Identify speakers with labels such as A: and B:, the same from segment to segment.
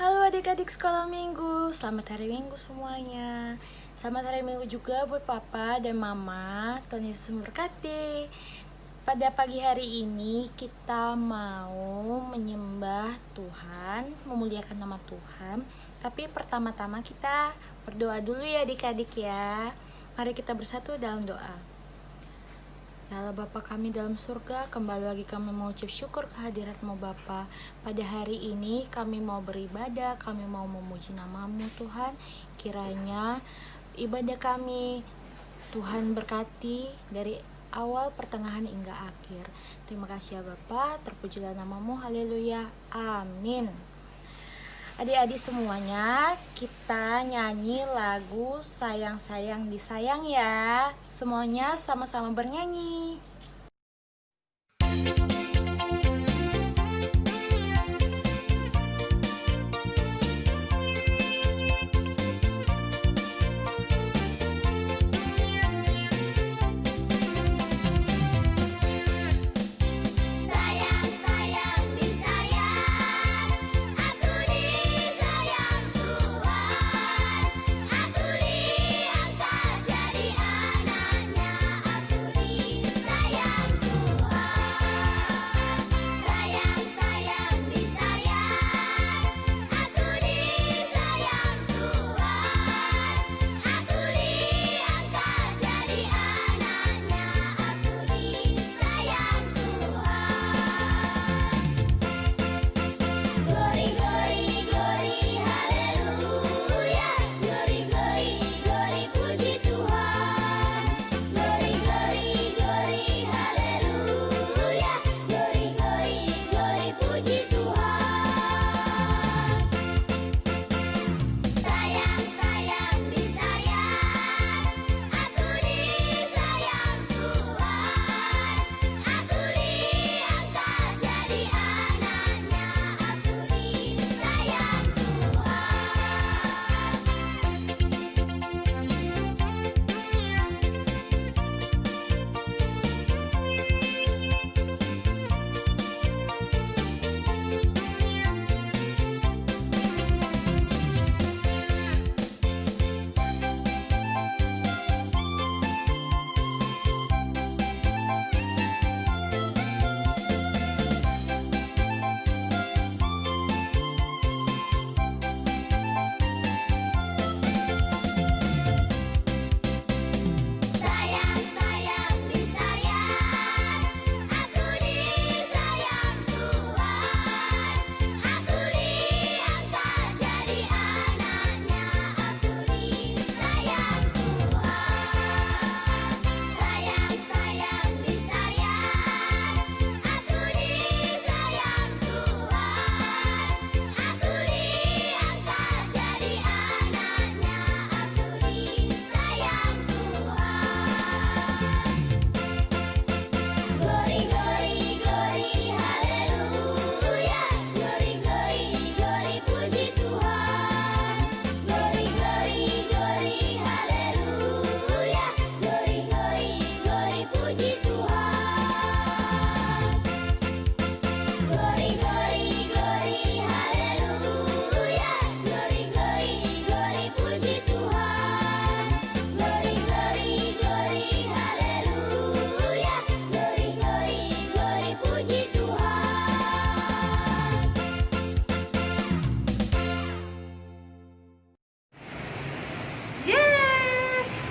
A: Halo adik-adik sekolah minggu, selamat hari minggu semuanya. Selamat hari minggu juga buat papa dan mama, Tuhan Yesus memberkati. Pada pagi hari ini kita mau menyembah Tuhan, memuliakan nama Tuhan. Tapi pertama-tama kita berdoa dulu ya adik-adik ya. Mari kita bersatu dalam doa. Ya Allah Bapa kami dalam surga, kembali lagi kami mau ucap syukur kehadirat-Mu Bapa. Pada hari ini kami mau beribadah, kami mau memuji nama-Mu Tuhan. Kiranya ibadah kami Tuhan berkati dari awal, pertengahan hingga akhir. Terima kasih ya Bapa, terpujilah nama-Mu, haleluya, amin. Adik-adik semuanya, kita nyanyi lagu Sayang-sayang disayang ya. Semuanya sama-sama bernyanyi.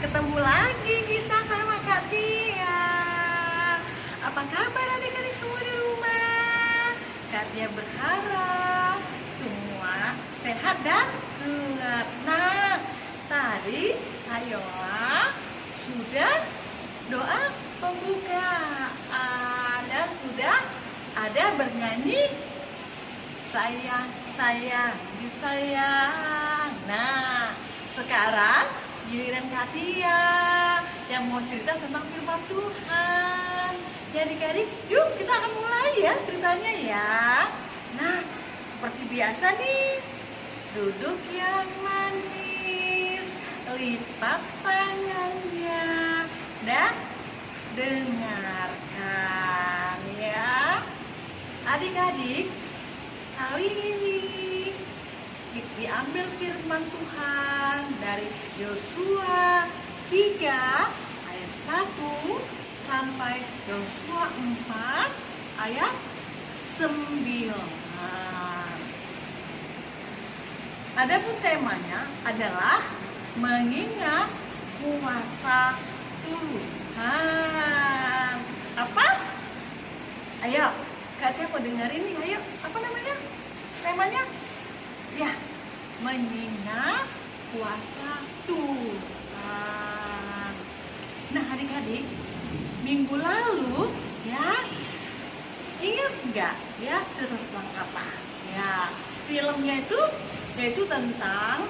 B: Ketemu lagi kita sama Kak Tia. Apa kabar adik-adik semua di rumah? Kak Tia berharap semua sehat dan kuat. Nah, tadi Kak Yola sudah doa pembukaan dan sudah ada bernyanyi sayang, sayang, disayang. Nah, sekarang giliran Kak Tia yang mau cerita tentang firman Tuhan. Ya adik-adik, yuk kita akan mulai ya ceritanya ya. Nah, seperti biasa nih, duduk yang manis, lipat tangannya, dan dengarkan ya. Adik-adik, kali ini Yosua 3 ayat 1 sampai Yosua 4 ayat 9. Adapun temanya adalah mengingat kuasa Tuhan. Apa? Ayo, Kak mau dengerin nih. Ayo, apa namanya? Temanya? Ya, mengingat kuasa Tuhan. Nah, adik-adik, minggu lalu ya, ingat nggak ya cerita tentang apa? Ya, filmnya itu yaitu tentang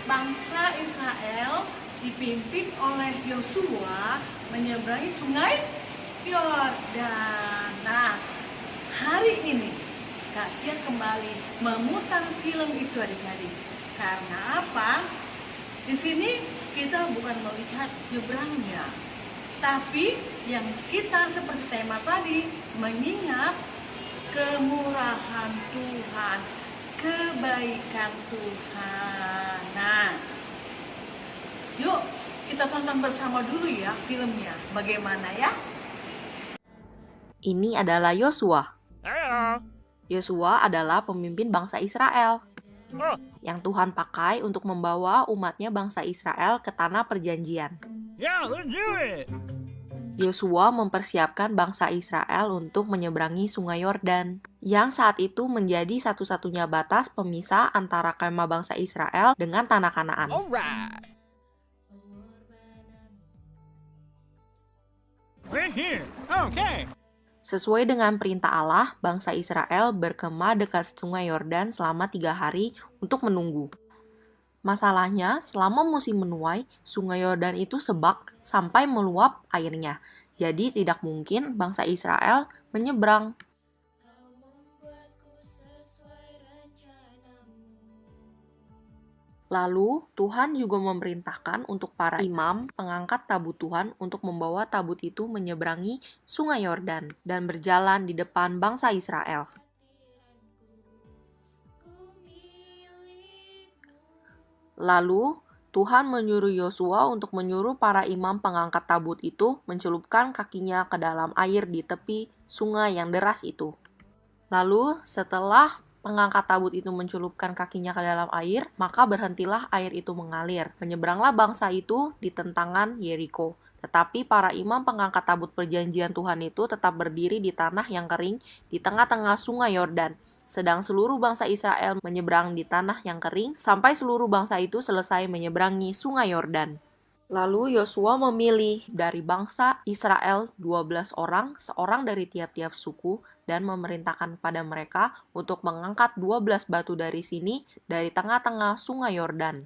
B: bangsa Israel dipimpin oleh Yosua menyeberangi sungai Yordan. Nah, hari ini Kak Tia kembali memutar film itu adik-adik. Karena apa? Di sini kita bukan melihat nyebrangnya, tapi yang kita seperti tema tadi, mengingat kemurahan Tuhan, kebaikan Tuhan. Nah, yuk kita tonton bersama dulu ya filmnya. Bagaimana ya?
C: Ini adalah Yosua. Yosua adalah pemimpin bangsa Israel yang Tuhan pakai untuk membawa umatnya bangsa Israel ke tanah perjanjian. Yosua mempersiapkan bangsa Israel untuk menyeberangi sungai Yordan, yang saat itu menjadi satu-satunya batas pemisah antara kemah bangsa Israel dengan tanah Kanaan. Sesuai dengan perintah Allah, bangsa Israel berkemah dekat sungai Yordan selama 3 hari untuk menunggu. Masalahnya, selama musim menuai, sungai Yordan itu sebak sampai meluap airnya. Jadi tidak mungkin bangsa Israel menyeberang. Lalu, Tuhan juga memerintahkan untuk para imam pengangkat tabut Tuhan untuk membawa tabut itu menyeberangi sungai Yordan dan berjalan di depan bangsa Israel. Lalu, Tuhan menyuruh Yosua untuk menyuruh para imam pengangkat tabut itu mencelupkan kakinya ke dalam air di tepi sungai yang deras itu. Lalu, setelah pengangkat tabut itu mencelupkan kakinya ke dalam air, maka berhentilah air itu mengalir. Menyeberanglah bangsa itu di tentangan Yeriko. Tetapi para imam pengangkat tabut perjanjian Tuhan itu tetap berdiri di tanah yang kering di tengah-tengah sungai Yordan. Sedang seluruh bangsa Israel menyeberang di tanah yang kering sampai seluruh bangsa itu selesai menyeberangi sungai Yordan. Lalu Yosua memilih dari bangsa Israel 12 orang, seorang dari tiap-tiap suku, dan memerintahkan pada mereka untuk mengangkat 12 batu dari sini, dari tengah-tengah sungai Yordan.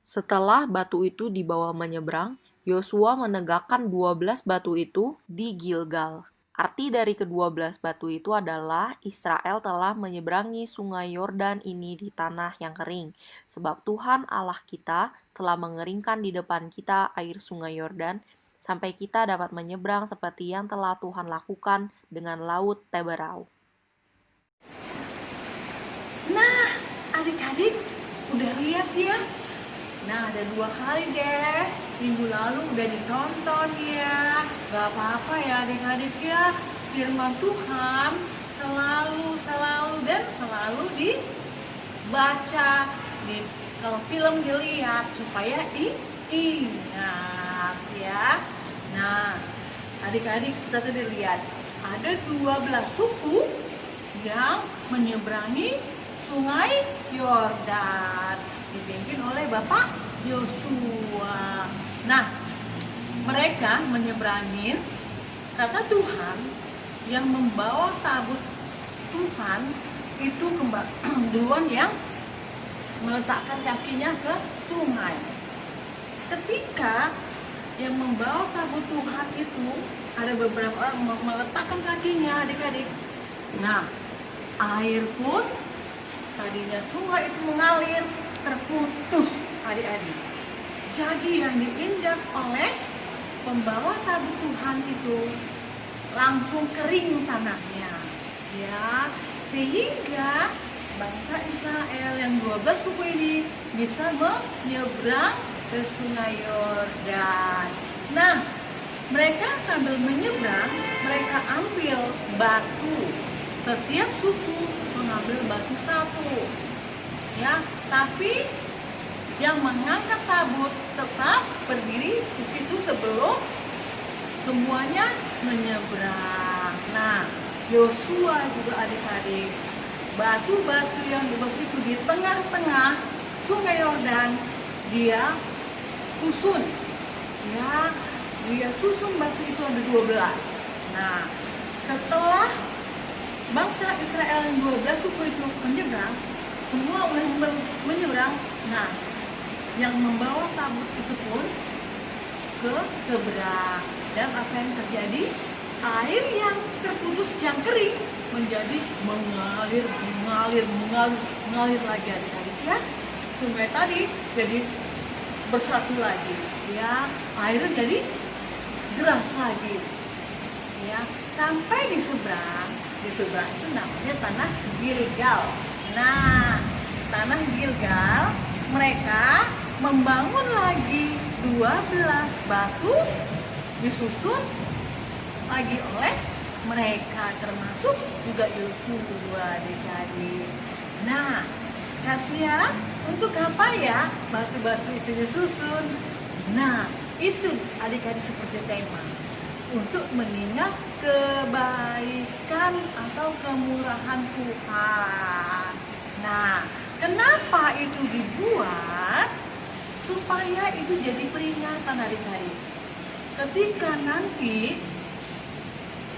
C: Setelah batu itu dibawa menyeberang, Yosua menegakkan 12 batu itu di Gilgal. Arti dari ke-12 batu itu adalah Israel telah menyeberangi sungai Yordan ini di tanah yang kering. Sebab Tuhan Allah kita telah mengeringkan di depan kita air sungai Yordan, sampai kita dapat menyeberang seperti yang telah Tuhan lakukan dengan laut Teberau.
B: Nah, adik-adik udah lihat ya? Nah, ada 2 kali deh. Minggu lalu udah ditonton ya. Gak apa-apa ya adik-adik ya. Firman Tuhan selalu dibaca. Kalau film dilihat supaya diingat ya. Nah, adik-adik kita tadi lihat. Ada 12 suku yang menyeberangi sungai Yordan, dipimpin oleh Bapak Yosua. Nah, mereka menyeberangin, kata Tuhan, yang membawa tabut Tuhan itu duluan yang meletakkan kakinya ke sungai. Ketika yang membawa tabut Tuhan itu ada beberapa orang meletakkan kakinya, adik-adik. Nah, air pun tadinya sungai itu mengalir, terputus adik-adik. Jadi yang diinjak oleh pembawa tabut Tuhan itu langsung kering tanahnya, ya, sehingga bangsa Israel yang 12 suku ini bisa menyeberang ke Sungai Yordan. Nah, mereka sambil menyeberang, mereka ambil batu. Setiap suku mengambil batu satu. Ya, tapi yang mengangkat tabut tetap berdiri di situ sebelum semuanya menyeberang. Nah, Yosua juga adik-adik, batu-batu yang dibahas itu di tengah-tengah Sungai Yordan, dia susun. Ya, dia susun batu itu ada 12. Nah, setelah bangsa Israel yang 12 suku itu menyeberang, semua menyeberang. Nah, yang membawa tabut itu pun ke seberang. Dan apa yang terjadi? Air yang terputus, yang kering, menjadi mengalir lagi adik-adik ya. Sungai tadi jadi bersatu lagi. Ya, airnya jadi deras lagi. Ya, sampai di seberang itu namanya tanah Gilgal. Nah, tanah Gilgal mereka membangun lagi 12 batu disusun lagi oleh mereka, termasuk juga Yosua adik-adik. Nah, Katia, untuk apa ya batu-batu itu disusun? Nah, itu adik-adik seperti tema untuk mengingat kebaikan atau kemurahan Tuhan. Nah, kenapa itu dibuat? Supaya itu jadi peringatan adik-adik. Ketika nanti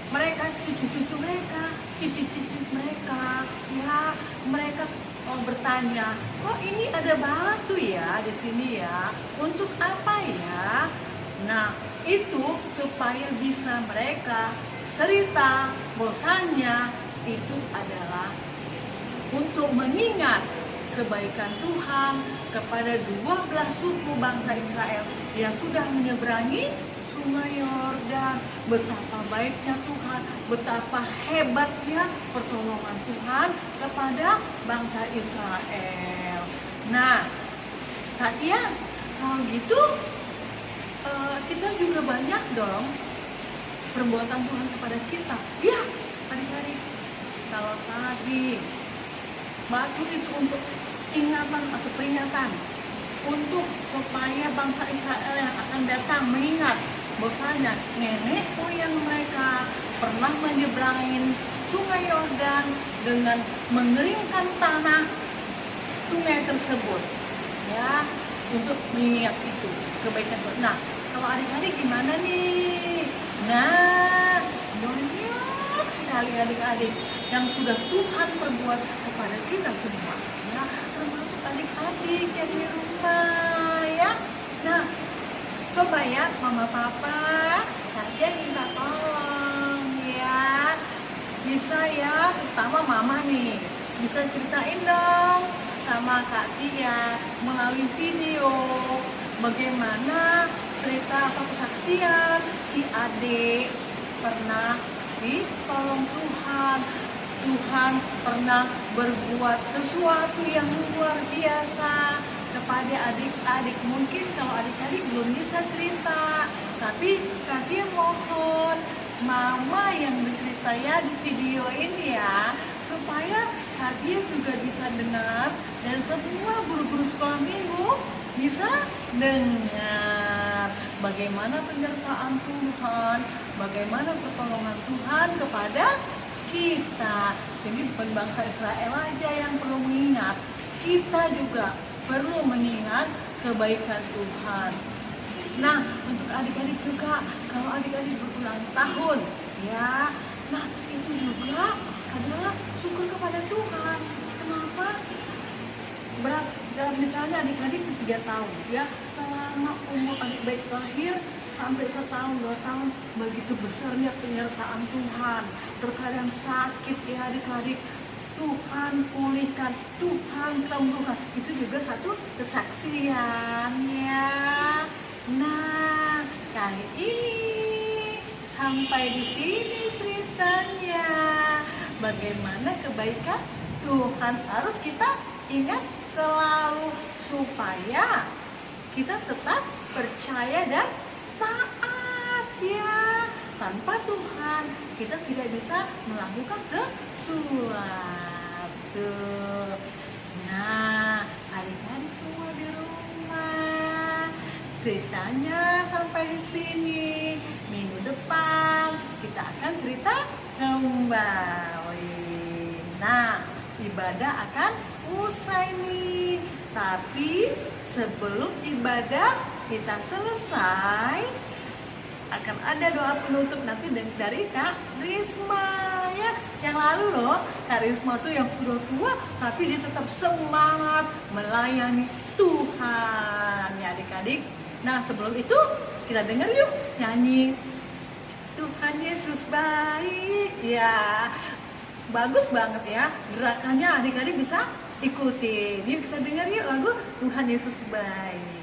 B: mereka, cucu-cucu mereka, cicit-cicit mereka, ya mereka bertanya, kok ini ada batu ya di sini ya? Untuk apa ya? Nah, itu supaya bisa mereka cerita bahwasanya itu adalah untuk mengingat kebaikan Tuhan kepada 12 suku bangsa Israel yang sudah menyeberangi Sungai Yordan. Betapa baiknya Tuhan, betapa hebatnya pertolongan Tuhan kepada bangsa Israel. Nah, Katia, kalau gitu kita juga banyak dong perbuatan Tuhan kepada kita. Ya, adik-adik, kalau tadi batu itu untuk ingatan atau peringatan, untuk supaya bangsa Israel yang akan datang mengingat bahwasanya nenek moyang mereka pernah menyeberangin Sungai Yordan dengan mengeringkan tanah sungai tersebut, ya, untuk mengingat itu kebaikan Tuhan. Nah, kalau adik-adik gimana nih? Nah, banyak sekali adik-adik yang sudah Tuhan perbuat kepada kita semua, ya, termasuk adik-adik yang di rumah, ya. Nah, coba ya mama papa, kalian minta tolong ya, bisa ya, terutama mama nih, bisa ceritain dong sama Kak Tia melalui video bagaimana cerita atau kesaksian si adik pernah ditolong Tuhan. Tuhan pernah berbuat sesuatu yang luar biasa kepada adik-adik. Mungkin kalau adik-adik belum bisa cerita, tapi Katia mohon mama yang bercerita ya di video ini ya, supaya Katia juga bisa dengar dan semua guru-guru sekolah minggu bisa dengar bagaimana penyertaan Tuhan, bagaimana pertolongan Tuhan kepada kita. Jadi bukan bangsa Israel aja yang perlu mengingat, kita juga perlu mengingat kebaikan Tuhan. Nah, untuk adik-adik juga, kalau adik-adik berulang tahun, ya, nah itu juga adalah syukur kepada Tuhan. Kenapa? Misalnya adik-adik 3 tahun, ya, selama umur adik baik lahir sampai 1 tahun, 2 tahun, begitu besarnya penyertaan Tuhan. Terkadang sakit ya adik-adik, Tuhan pulihkan, Tuhan sembuhkan. Itu juga satu kesaksian ya. Nah, kali ini sampai di sini ceritanya. Bagaimana kebaikan Tuhan harus kita ingat selalu supaya kita tetap percaya dan taat ya. Tanpa Tuhan kita tidak bisa melakukan sesuatu. Nah, adik-adik semua di rumah, ceritanya sampai di sini. Minggu depan kita akan cerita kembali. Nah, ibadah akan usai nih. Tapi sebelum ibadah kita selesai, akan ada doa penutup nanti dari Kak Risma ya. Yang lalu loh, Kak Risma tuh yang sudah tua tapi dia tetap semangat melayani Tuhan ya adik-adik. Nah sebelum itu kita dengar yuk nyanyi Tuhan Yesus baik ya. Bagus banget ya, gerakannya adik-adik bisa ikutin. Yuk kita dengar yuk lagu Tuhan Yesus baik.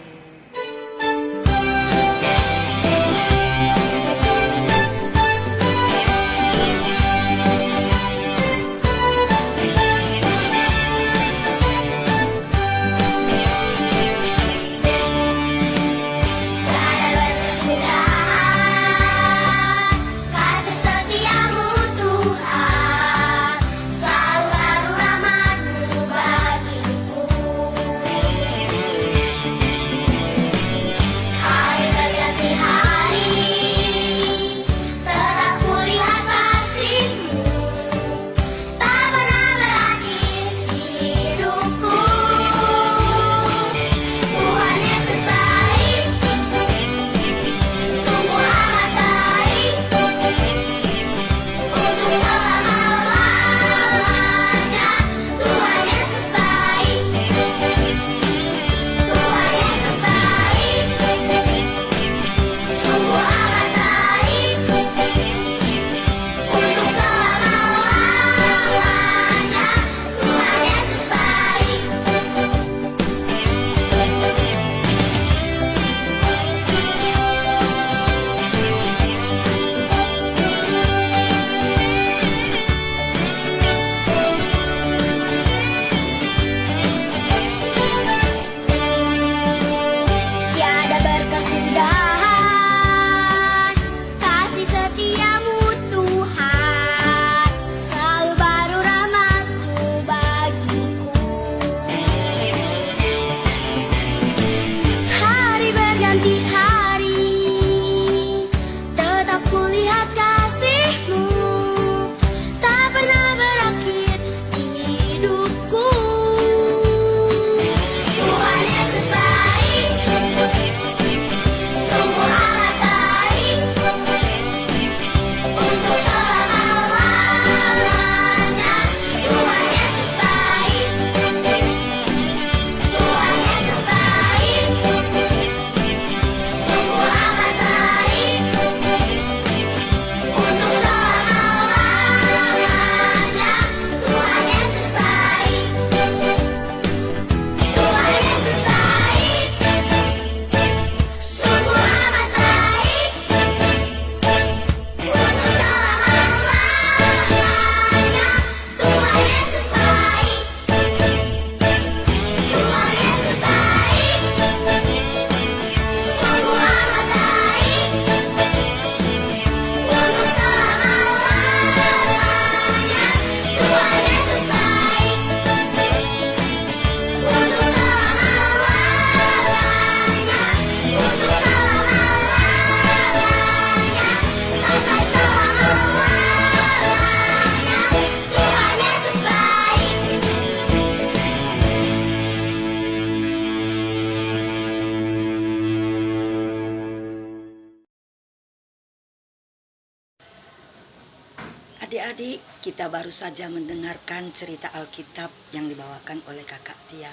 D: Adik-adik, kita baru saja mendengarkan cerita Alkitab yang dibawakan oleh Kakak Tia.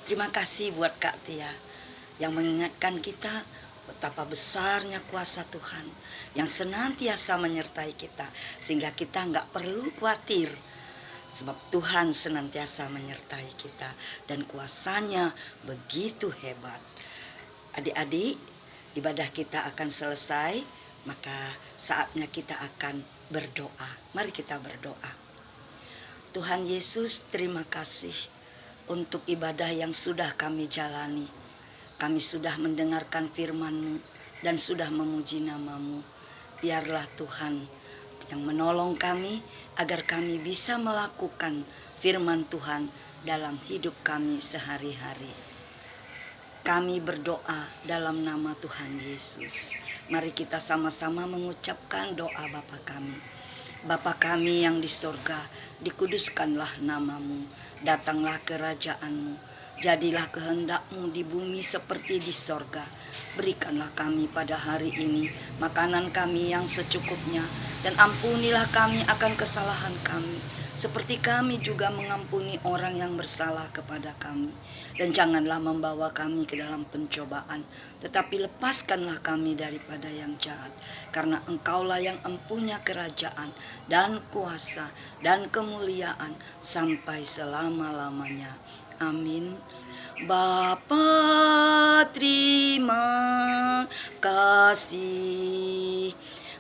D: Terima kasih buat Kak Tia yang mengingatkan kita betapa besarnya kuasa Tuhan yang senantiasa menyertai kita, sehingga kita nggak perlu khawatir sebab Tuhan senantiasa menyertai kita dan kuasanya begitu hebat. Adik-adik, ibadah kita akan selesai, maka saatnya kita akan berdoa. Mari kita berdoa. Tuhan Yesus, terima kasih untuk ibadah yang sudah kami jalani. Kami sudah mendengarkan firman-Mu dan sudah memuji nama-Mu. Biarlah Tuhan yang menolong kami agar kami bisa melakukan firman Tuhan dalam hidup kami sehari-hari. Kami berdoa dalam nama Tuhan Yesus. Mari kita sama-sama mengucapkan doa Bapa kami. Bapa kami yang di sorga, dikuduskanlah nama-Mu, datanglah kerajaan-Mu, jadilah kehendak-Mu di bumi seperti di sorga. Berikanlah kami pada hari ini makanan kami yang secukupnya, dan ampunilah kami akan kesalahan kami, seperti kami juga mengampuni orang yang bersalah kepada kami. Dan janganlah membawa kami ke dalam pencobaan, tetapi lepaskanlah kami daripada yang jahat. Karena Engkaulah yang empunya kerajaan dan kuasa dan kemuliaan sampai selama-lamanya. Amin. Bapa, terima kasih.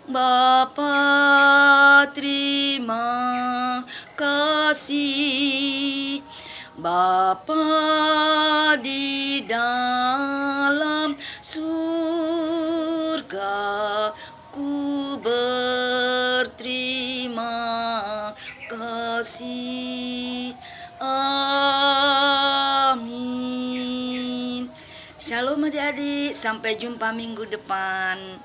D: Bapa, terima kasih. Bapa di dalam surga, ku berterima kasih. Amin. Shalom adik-adik, sampai jumpa minggu depan.